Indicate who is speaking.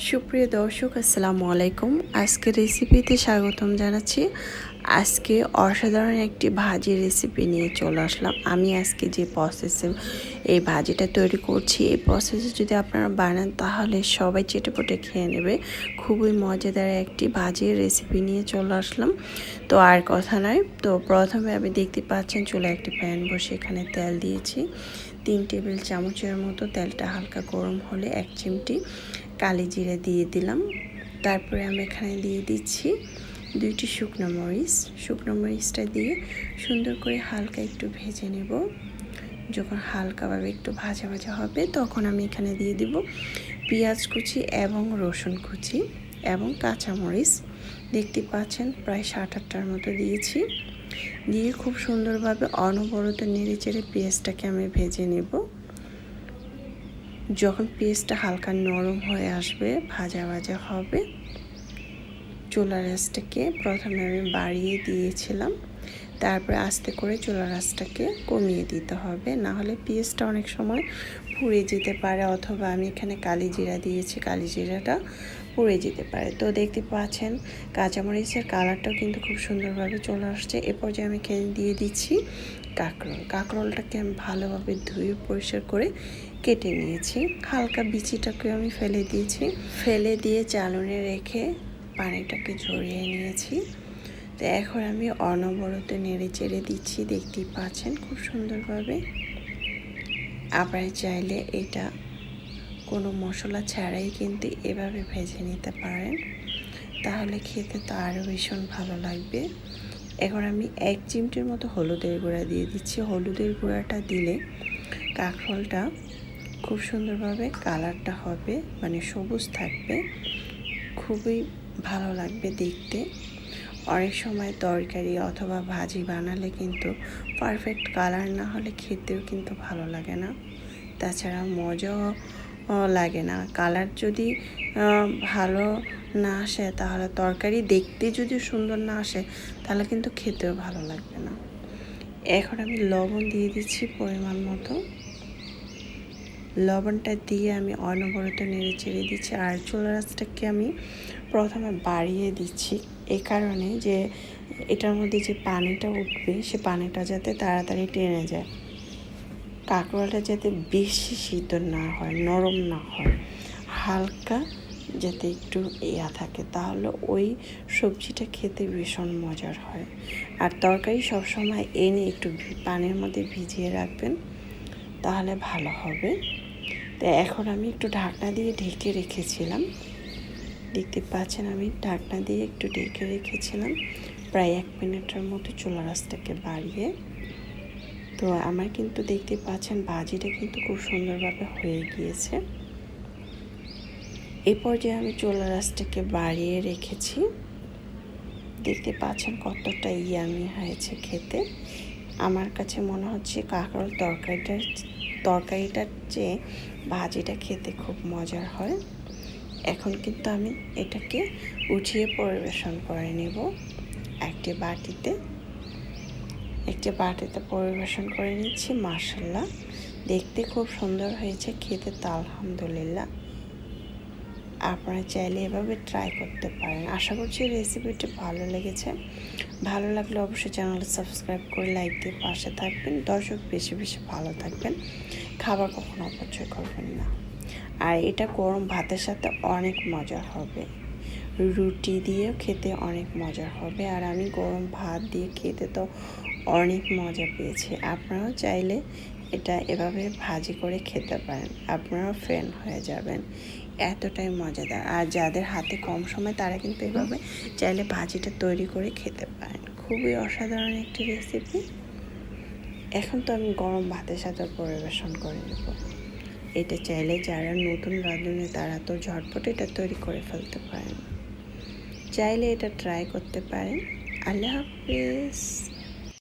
Speaker 1: সুপ্রিয় দর্শক, আসসালামু আলাইকুম। আজকে রেসিপিতে স্বাগতম জানাচ্ছি। আজকে অসাধারণ একটি ভাজি রেসিপি নিয়ে চলে আসলাম। আমি আজকে যে প্রসেসে এই ভাজিটা তৈরি করছি, এই প্রসেসে যদি আপনারা বানান তাহলে সবাই চেটেপুটে খেয়ে নেবে। খুবই মজাদার একটি ভাজির রেসিপি নিয়ে চলে আসলাম। তো আর কথা নয়, তো প্রথমে আমি দেখতে পাচ্ছেন চুলায় একটি প্যান বসে এখানে তেল দিয়েছি 3 টেবিল চামচের মতো। তেলটা হালকা গরম হলে 1 চিমটি কালি জিরা দিয়ে দিলাম। তারপরে আমি এখানে দিয়ে দিচ্ছি 2টি শুকনো মরিচটা দিয়ে সুন্দর করে হালকা একটু ভেজে নেব। যখন হালকাভাবে একটু ভাজা ভাজা হবে তখন আমি এখানে দিয়ে দিব পেঁয়াজ কুচি এবং রসুন কুচি এবং কাঁচামরিচ। দেখতে পাচ্ছেন প্রায় 7-8টার মতো দিয়েছি। দিয়ে খুব সুন্দরভাবে অনবরত নেড়ে চেড়ে পেঁয়াজটাকে আমি ভেজে নেব। যখন পেস্টটা হালকা নরম হয়ে আসবে, ভাজা ভাজা হবে, চুলার আঁচটাকে প্রথমে আমি বাড়িয়ে দিয়েছিলাম, তারপরে আস্তে করে চুলার আঁচটাকে কমিয়ে দিতে হবে, না হলে পেস্টটা অনেক সময় পুড়ে যেতে পারে, অথবা আমি এখানে কালি জিরা দিয়েছি, কালি জিরাটা পুড়ে যেতে পারে। তো দেখতে পাচ্ছেন কাঁচামরিচের কালারটাও কিন্তু খুব সুন্দরভাবে চলে আসছে। এ পর্যায়ে আমি এখানে দিয়ে দিচ্ছি কাঁকরোলটাকে আমি ভালোভাবে ধুয়ে পরিষ্কার করে কেটে নিয়েছি। হালকা বিচিটাকে আমি ফেলে দিয়ে চালনে রেখে পানিটাকে ঝরিয়ে নিয়েছি। তো এখন আমি অনবরত নেড়ে চেড়ে দিচ্ছি, দেখতেই পাচ্ছেন খুব সুন্দরভাবে। আপনারা চাইলে এটা কোনো মশলা ছাড়াই কিন্তু এভাবে ভেজে নিতে পারেন, তাহলে খেতে তো আরও ভীষণ ভালো লাগবে। এখন আমি 1 চিমটির মতো হলুদের গুঁড়া দিয়ে দিচ্ছি। হলুদের গুঁড়াটা দিলে কাঁকরোলটা খুব সুন্দরভাবে কালারটা হবে, মানে সবুজ থাকবে, খুবই ভালো লাগবে দেখতে। অনেক সময় তরকারি অথবা ভাজি বানালে কিন্তু পারফেক্ট কালার না হলে খেতেও কিন্তু ভালো লাগে না, তাছাড়া মজাও লাগে না। কালার যদি ভালো না আসে তাহলে তরকারি দেখতে যদি সুন্দর না আসে তাহলে কিন্তু খেতেও ভালো লাগবে না। এখন আমি লবণ দিয়ে দিচ্ছি পরিমাণ মতো। লবণটা দিয়ে আমি অনবরত নেড়ে চেড়ে দিচ্ছি। আর চুলার আঁচটাকে আমি প্রথমে বাড়িয়ে দিচ্ছি এই কারণে যে এটার মধ্যে যে পানিটা উঠবে সে পানিটা যাতে তাড়াতাড়ি টেনে যায়, কাঁকরোলটা যাতে বেশি সিদ্ধ না হয়, নরম না হয়, হালকা যাতে একটু থাকে, তাহলে ওই সবজিটা খেতে ভীষণ মজার হয়। আর তরকারি সবসময় এনে একটু পানির মধ্যে ভিজিয়ে রাখবেন, তাহলে ভালো হবে। তো এখন আমি একটু ঢাকনা দিয়ে ঢেকে রেখেছিলাম, দেখতে পাচ্ছেন আমি ঢাকনা দিয়ে একটু ঢেকে রেখেছিলাম প্রায় 1 মিনিটের মতো চুলার আঁচটাকে বাড়িয়ে। তো আমার কিন্তু দেখতে পাচ্ছেন ভাজিটা কিন্তু খুব সুন্দরভাবে হয়ে গিয়েছে। এই পর্যায়ে আমি চুলার আঁচটাকে বাড়িয়ে রেখেছি, দেখতে পাচ্ছেন কতটা ইয়ামি হয়েছে খেতে। আমার কাছে মনে হচ্ছে কাঁকরোল তরকারিটার চেয়ে ভাজিটা খেতে খুব মজার হয়। এখন কিন্তু আমি এটাকে উঠিয়ে পরিবেশন করে নেব একটি বাটিতে পরিবেশন করে নিচ্ছি। মাশাআল্লাহ, দেখতে খুব সুন্দর হয়েছে, খেতে তো আলহামদুলিল্লাহ। আপনারা চাইলে এভাবে ট্রাই করতে পারেন। আশা করছি রেসিপিটি ভালো লেগেছে। ভালো লাগলে অবশ্যই চ্যানেলটা সাবস্ক্রাইব করে লাইক দিয়ে পাশে থাকবেন। দর্শক বেশি বেশি ভালো থাকবেন, খাবার কখনো অপচয় করবেন না। আর এটা গরম ভাতের সাথে অনেক মজার হবে, রুটি দিয়েও খেতে অনেক মজার হবে। আর আমি গরম ভাত দিয়ে খেতে তো অনেক মজা পেয়েছি। আপনারাও চাইলে এটা এভাবে ভাজি করে খেতে পারেন, আপনারাও ফ্যান হয়ে যাবেন, এতটাই মজাদার। আর যাদের হাতে কম সময় তারা কিন্তু এভাবে চাইলে ভাজিটা তৈরি করে খেতে পারেন। খুবই অসাধারণ একটি রেসিপি। এখন তো আমি গরম ভাতের সাথে পরিবেশন করে নেব। এটা চাইলে যারা নতুন রাঁধুনি তারা তো ঝটপট এটা তৈরি করে ফেলতে পারেন, চাইলে এটা ট্রাই করতে পারেন। আল্লাহ হাফেজ।